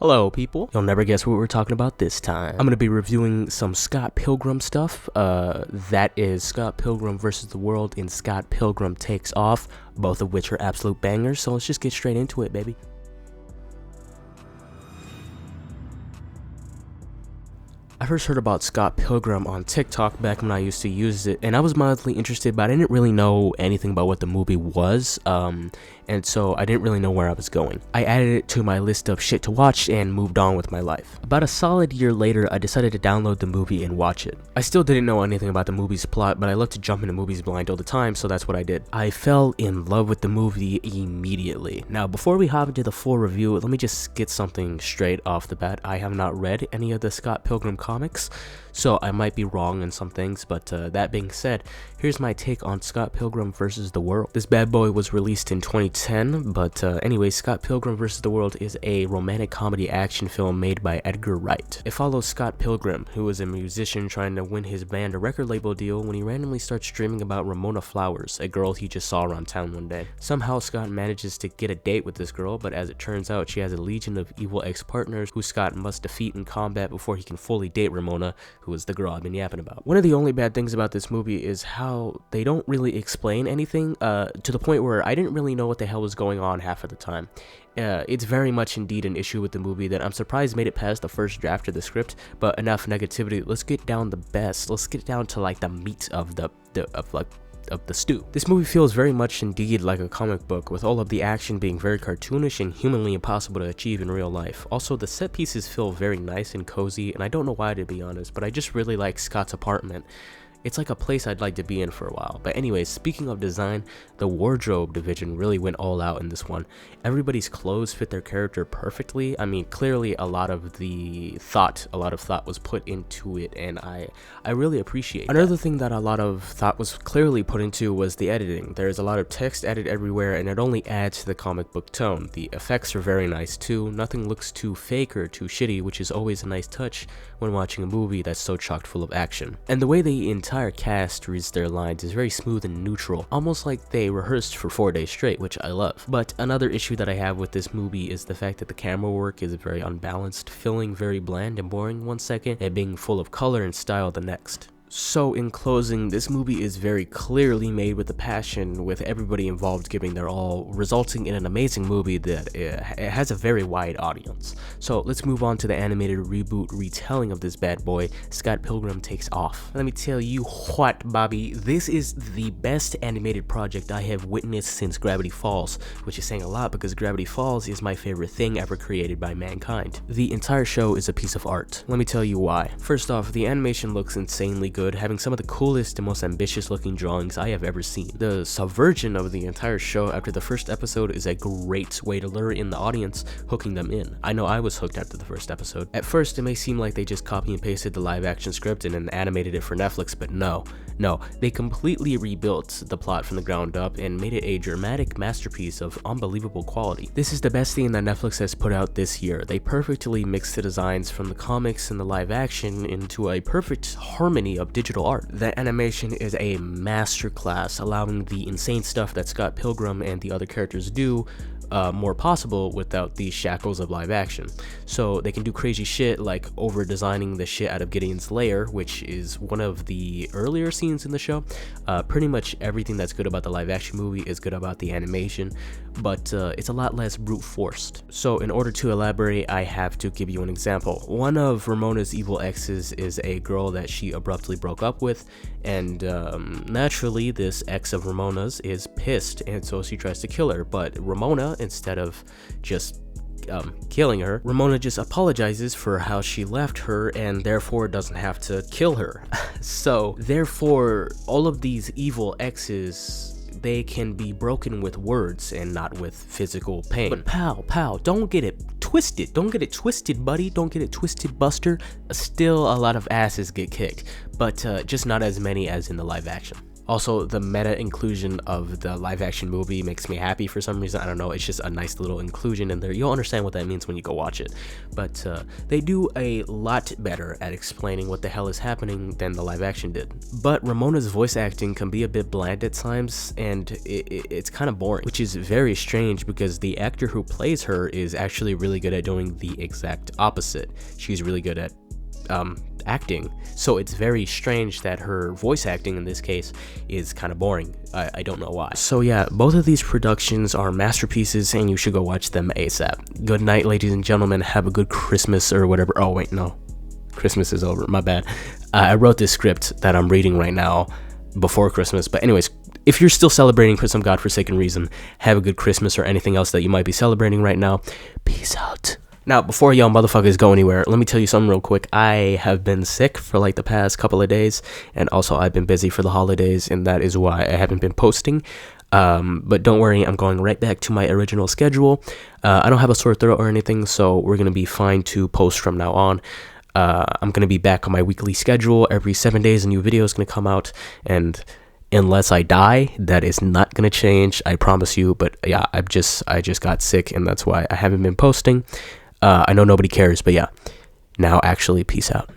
Hello people, you'll never guess what we're talking about this time. I'm gonna be reviewing some Scott Pilgrim stuff. That is Scott Pilgrim vs. the World and Scott Pilgrim Takes Off, both of which are absolute bangers, so let's just get straight into it, baby. I first heard about Scott Pilgrim on TikTok back when I used to use it, and I was mildly interested, but I didn't really know anything about what the movie was, and so I didn't really know where I was going. I added it to my list of shit to watch and moved on with my life. About a solid year later, I decided to download the movie and watch it. I still didn't know anything about the movie's plot, but I love to jump into movies blind all the time, so that's what I did. I fell in love with the movie immediately. Now, before we hop into the full review, let me just get something straight off the bat. I have not read any of the Scott Pilgrim comics, so I might be wrong in some things, but that being said, here's my take on Scott Pilgrim vs. the World. This bad boy was released in 2010, but anyway, Scott Pilgrim vs. the World is a romantic comedy action film made by Edgar Wright. It follows Scott Pilgrim, who is a musician trying to win his band a record label deal when he randomly starts dreaming about Ramona Flowers, a girl he just saw around town one day. Somehow Scott manages to get a date with this girl, but as it turns out, she has a legion of evil ex-partners who Scott must defeat in combat before he can fully date Ramona, who is the girl I've been yapping about. One of the only bad things about this movie is how they don't really explain anything, to the point where I didn't really know what the hell was going on half of the time. It's very much indeed an issue with the movie that I'm surprised made it past the first draft of the script, but enough negativity. Let's get down let's get down to like the meat of the stew. This movie feels very much indeed like a comic book, with all of the action being very cartoonish and humanly impossible to achieve in real life. Also, the set pieces feel very nice and cozy, and I don't know why, to be honest, but I just really like Scott's apartment. It's like a place I'd like to be in for a while. But anyways, speaking of design, the wardrobe division really went all out in this one. Everybody's clothes fit their character perfectly. I mean, clearly a lot of thought was put into it, and I really appreciate that. Another thing that a lot of thought was clearly put into was the editing. There's a lot of text added everywhere, and it only adds to the comic book tone. The effects are very nice too. Nothing looks too fake or too shitty, which is always a nice touch when watching a movie that's so chock full of action. And the way the entire cast reads their lines is very smooth and neutral, almost like they rehearsed for 4 days straight, which I love. But another issue that I have with this movie is the fact that the camera work is very unbalanced, feeling very bland and boring one second, and being full of color and style the next. So in closing, this movie is very clearly made with a passion, with everybody involved giving their all, resulting in an amazing movie that it has a very wide audience. So let's move on to the animated reboot retelling of this bad boy, Scott Pilgrim Takes Off. Let me tell you what, Bobby, this is the best animated project I have witnessed since Gravity Falls, which is saying a lot because Gravity Falls is my favorite thing ever created by mankind. The entire show is a piece of art. Let me tell you why. First off, the animation looks insanely good, having some of the coolest and most ambitious looking drawings I have ever seen. The subversion of the entire show after the first episode is a great way to lure in the audience, hooking them in. I know I was hooked after the first episode. At first, it may seem like they just copy and pasted the live action script and then animated it for Netflix, but no, they completely rebuilt the plot from the ground up and made it a dramatic masterpiece of unbelievable quality. This is the best thing that Netflix has put out this year. They perfectly mixed the designs from the comics and the live action into a perfect harmony of digital art. The animation is a masterclass, allowing the insane stuff that Scott Pilgrim and the other characters do more possible without the shackles of live action. So they can do crazy shit like over designing the shit out of Gideon's lair, which is one of the earlier scenes in the show. Pretty much everything that's good about the live action movie is good about the animation, but it's a lot less brute forced. So in order to elaborate, I have to give you an example. One of Ramona's evil exes is a girl that she abruptly broke up with, and naturally this ex of Ramona's is pissed, and so she tries to kill her, but Ramona, instead of just killing her, Ramona just apologizes for how she left her and therefore doesn't have to kill her. So therefore, all of these evil exes, they can be broken with words and not with physical pain. But pal, don't get it twisted. Don't get it twisted, buddy. Don't get it twisted, Buster. Still, a lot of asses get kicked, but just not as many as in the live action. Also, the meta inclusion of the live action movie makes me happy for some reason. I don't know, it's just a nice little inclusion in there. You'll understand what that means when you go watch it. But they do a lot better at explaining what the hell is happening than the live action did. But Ramona's voice acting can be a bit bland at times, and it's kind of boring, which is very strange because the actor who plays her is actually really good at doing the exact opposite. She's really good at acting, so it's very strange that her voice acting in this case is kind of boring. I don't know why. So yeah, both of these productions are masterpieces and you should go watch them ASAP. Good night, ladies and gentlemen. Have a good Christmas or whatever. Oh wait, no, Christmas is over, my bad. I wrote this script that I'm reading right now before Christmas, but anyways, if you're still celebrating for some godforsaken reason, have a good Christmas or anything else that you might be celebrating right now. Peace out. Now, before y'all motherfuckers go anywhere, let me tell you something real quick. I have been sick for like the past couple of days, and also I've been busy for the holidays, and that is why I haven't been posting. But don't worry, I'm going right back to my original schedule. I don't have a sore throat or anything, so we're going to be fine to post from now on. I'm going to be back on my weekly schedule. Every 7 days, a new video is going to come out, and unless I die, that is not going to change, I promise you. But yeah, I just got sick, and that's why I haven't been posting. I know nobody cares, but yeah. Now, actually, peace out.